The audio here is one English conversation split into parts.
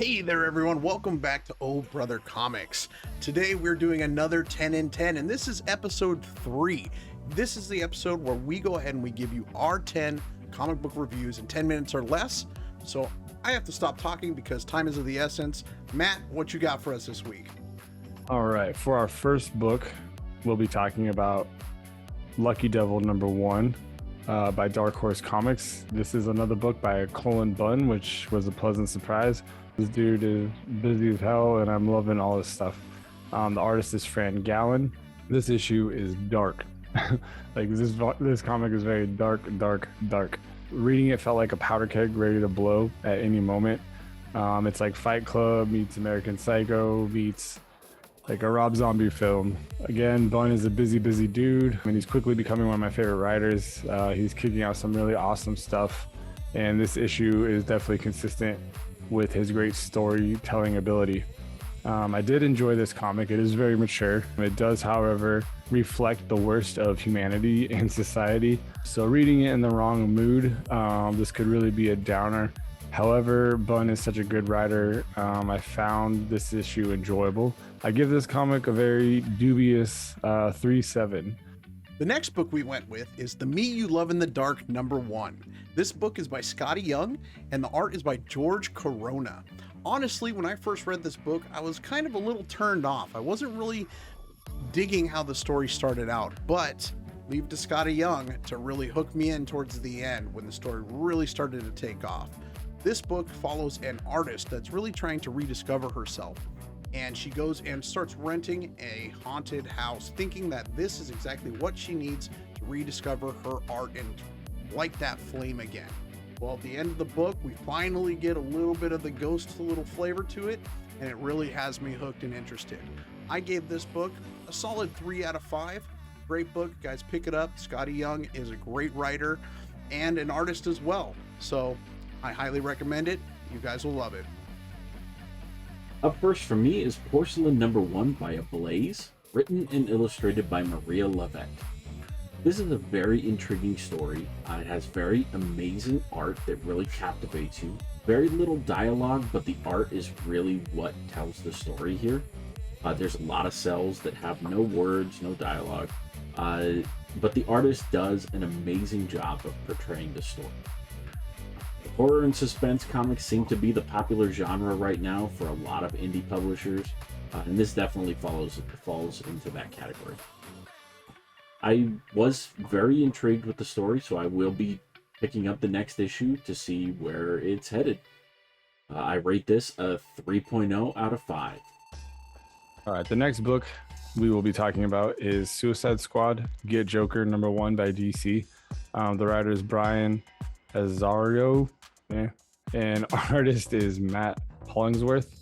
Hey there everyone, welcome back to Old Brother Comics. Today we're doing another 10 in 10 and this is episode 3. This is the episode where we go ahead and we give you our 10 comic book reviews in 10 minutes or less. So I have to stop talking because time is of the essence. Matt, what you got for us this week? All right, for our first book, we'll be talking about Lucky Devil #1 by Dark Horse Comics. This is another book by Colin Bunn, which was a pleasant surprise. This dude is busy as hell, and I'm loving all his stuff. The artist is Fran Gallen. This issue is dark. Like this comic is very dark. Reading it felt like a powder keg ready to blow at any moment. It's like Fight Club meets American Psycho meets like a Rob Zombie film. Again, Bunn is a busy dude, and he's quickly becoming one of my favorite writers. He's kicking out some really awesome stuff, and this issue is definitely consistent with his great storytelling ability. I did enjoy this comic. It is very mature. It does, however, reflect the worst of humanity and society. So reading it in the wrong mood, this could really be a downer. However, Bunn is such a good writer. I found this issue enjoyable. I give this comic a very dubious 3/7. The next book we went with is The Me You Love in the Dark #1. This book is by Scotty Young and the art is by George Corona. Honestly, when I first read this book, I was kind of a little turned off. I wasn't really digging how the story started out, but leave to Scotty Young to really hook me in towards the end when the story really started to take off. This book follows an artist that's really trying to rediscover herself. And she goes and starts renting a haunted house, thinking that this is exactly what she needs to rediscover her art and light that flame again. Well, at the end of the book, we finally get a little bit of the ghost little flavor to it, and it really has me hooked and interested. I gave this book a solid 3 out of 5. Great book, guys, pick it up. Scotty Young is a great writer and an artist as well. So I highly recommend it. You guys will love it. Up first for me is Porcelain #1 by Ablaze, written and illustrated by Maria Levesque. This is a very intriguing story. It has very amazing art that really captivates you. Very little dialogue, but the art is really what tells the story here. There's a lot of cells that have no words, no dialogue, but the artist does an amazing job of portraying the story. Horror and suspense comics seem to be the popular genre right now for a lot of indie publishers, and this definitely falls into that category. I was very intrigued with the story, so I will be picking up the next issue to see where it's headed. I rate this a 3.0 out of 5. All right, the next book we will be talking about is Suicide Squad Get Joker #1 by DC. The writer is Brian Azzarello, and artist is Matt Hollingsworth.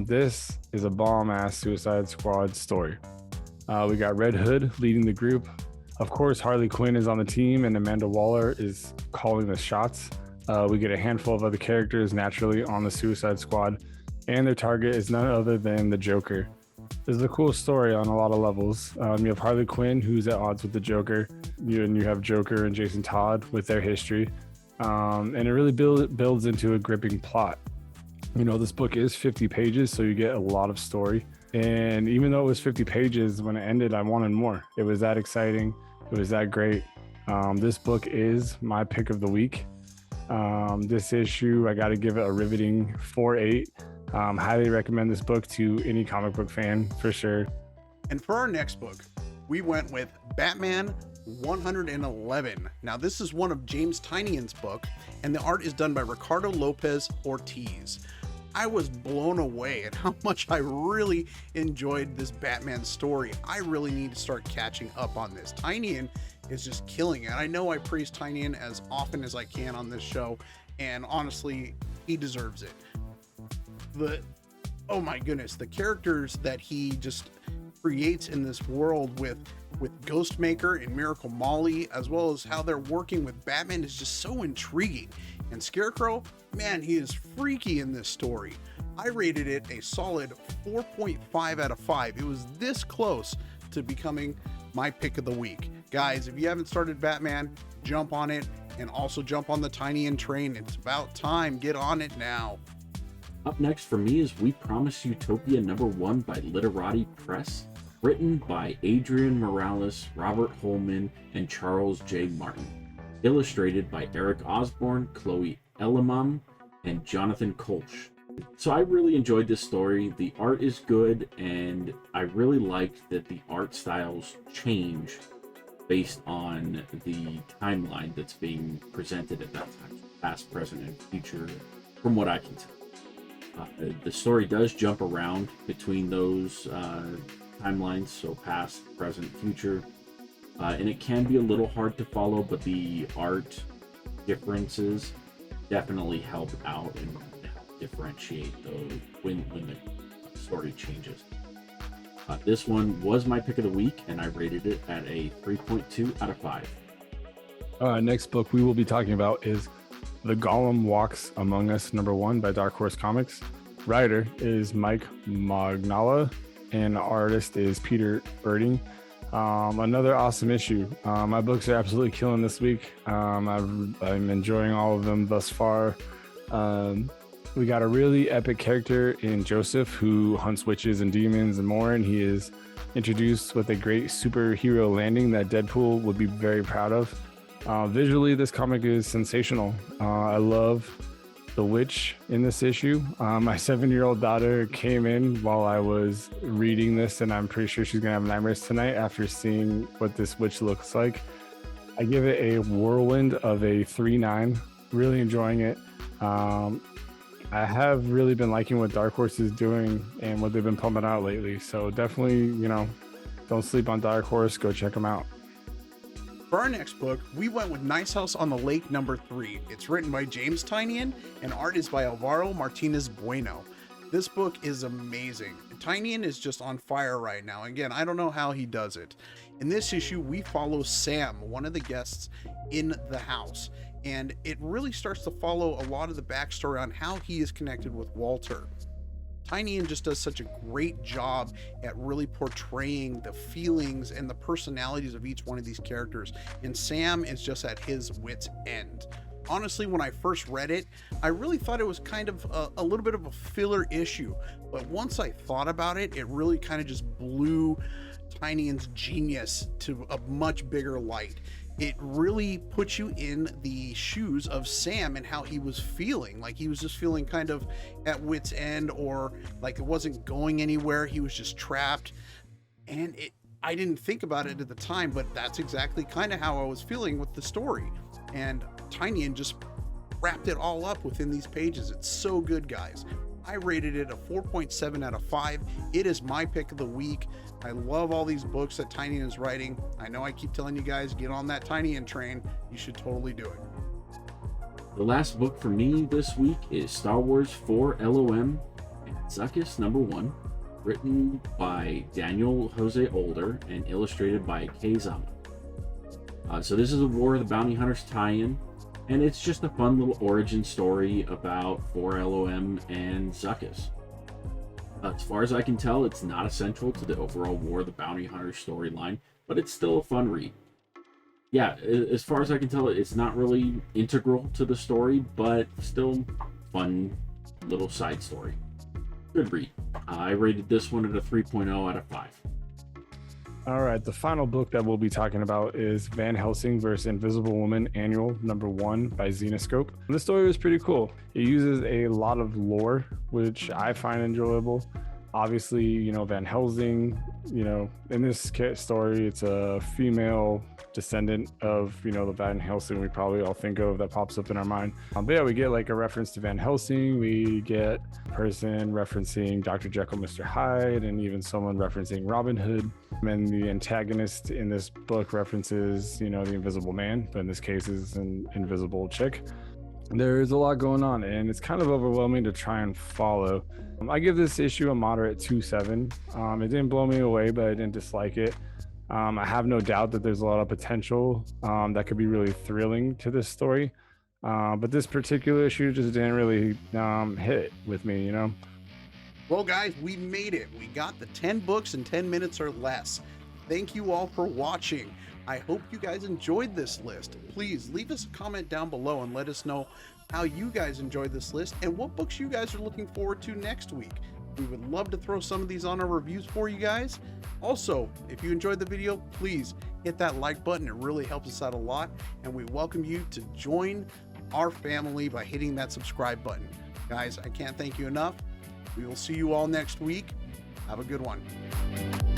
This is a bomb-ass Suicide Squad story. We got Red Hood leading the group. Of course, Harley Quinn is on the team, and Amanda Waller is calling the shots. We get a handful of other characters naturally on the Suicide Squad, and their target is none other than the Joker. This is a cool story on a lot of levels. You have Harley Quinn, who's at odds with the Joker. You have Joker and Jason Todd with their history. And it really builds into a gripping plot. You know, this book is 50 pages, so you get a lot of story. And even though it was 50 pages, when it ended, I wanted more. It was that exciting. It was that great. This book is my pick of the week. This issue, I got to give it a riveting 4.8. Highly recommend this book to any comic book fan for sure. And for our next book, we went with Batman 111. Now, this is one of James Tynion's book, and the art is done by Ricardo Lopez Ortiz. I was blown away at how much I really enjoyed this Batman story. I really need to start catching up on this. Tynion is just killing it. I know I praise Tynion as often as I can on this show, and honestly, he deserves it. Oh my goodness, the characters that he just creates in this world with Ghostmaker and Miracle Molly, as well as how they're working with Batman, is just so intriguing. And Scarecrow, man, he is freaky in this story. I rated it a solid 4.5 out of 5. It was this close to becoming my pick of the week. Guys, if you haven't started Batman, jump on it, and also jump on the Tynion train. It's about time. Get on it now. Up next for me is We Promise Utopia #1 by Literati Press, written by Adrian Morales, Robert Holman, and Charles J. Martin. Illustrated by Eric Osborne, Chloe Elamam, and Jonathan Kolsch. So I really enjoyed this story. The art is good, and I really liked that the art styles change based on the timeline that's being presented at that time, past, present, and future, from what I can tell. The story does jump around between those timelines, so past, present, future, and it can be a little hard to follow, but the art differences definitely help out and differentiate when the story changes. This one was my pick of the week, and I rated it at a 3.2 out of 5. Next book we will be talking about is The Golem Walks Among Us #1 by Dark Horse Comics. Writer is Mike Magnala, and artist is Peter Erding. Another awesome issue. My books are absolutely killing this week. I'm enjoying all of them thus far. We got a really epic character in Joseph who hunts witches and demons and more, and he is introduced with a great superhero landing that Deadpool would be very proud of. Visually, this comic is sensational. I love the witch in this issue. My 7-year-old daughter came in while I was reading this, and I'm pretty sure she's gonna have nightmares tonight after seeing what this witch looks like. I give it a whirlwind of a 3.9. Really enjoying it. I have really been liking what Dark Horse is doing and what they've been pumping out lately. So definitely, don't sleep on Dark Horse. Go check them out. For our next book, we went with Nice House on the Lake #3. It's written by James Tynion, and art is by Alvaro Martinez Bueno. This book is amazing. Tynion is just on fire right now. Again, I don't know how he does it. In this issue, we follow Sam, one of the guests in the house, and it really starts to follow a lot of the backstory on how he is connected with Walter. Tynion just does such a great job at really portraying the feelings and the personalities of each one of these characters, and Sam is just at his wit's end. Honestly, when I first read it, I really thought it was kind of a little bit of a filler issue, but once I thought about it, it really kind of just blew Tynion's genius to a much bigger light. It really puts you in the shoes of Sam and how he was feeling. Like he was just feeling kind of at wit's end, or like it wasn't going anywhere. He was just trapped. And I didn't think about it at the time, but that's exactly kind of how I was feeling with the story. And Tynion just wrapped it all up within these pages. It's so good, guys. I rated it a 4.7 out of 5. It is my pick of the week. I love all these books that Tynion is writing. I know I keep telling you guys, get on that Tynion train. You should totally do it. The last book for me this week is Star Wars 4 LOM and Zuckuss #1, written by Daniel Jose Older and illustrated by Kei Zama. So this is a War of the Bounty Hunters tie-in, and it's just a fun little origin story about 4 LOM and Zuckuss. As far as I can tell, it's not essential to the overall War of the Bounty Hunters storyline, but it's still a fun read. Yeah, as far as I can tell, it's not really integral to the story, but still fun little side story. Good read. I rated this one at a 3.0 out of 5. All right, the final book that we'll be talking about is Van Helsing vs. Invisible Woman Annual #1 by Zenoscope. The story was pretty cool. It uses a lot of lore, which I find enjoyable. Obviously, Van Helsing, in this story, it's a female descendant of, the Van Helsing we probably all think of that pops up in our mind. But yeah, we get like a reference to Van Helsing. We get a person referencing Dr. Jekyll, Mr. Hyde, and even someone referencing Robin Hood. And the antagonist in this book references, the Invisible Man, but in this case is an invisible chick. There's a lot going on, and it's kind of overwhelming to try and follow. I give this issue a moderate 2.7. It didn't blow me away, but I didn't dislike it. I have no doubt that there's a lot of potential that could be really thrilling to this story. But this particular issue just didn't really hit with me, Well, guys, we made it. We got the 10 books in 10 minutes or less. Thank you all for watching. I hope you guys enjoyed this list. Please leave us a comment down below and let us know how you guys enjoyed this list and what books you guys are looking forward to next week. We would love to throw some of these on our reviews for you guys. Also, if you enjoyed the video, please hit that like button. It really helps us out a lot, and we welcome you to join our family by hitting that subscribe button. Guys, I can't thank you enough. We will see you all next week. Have a good one.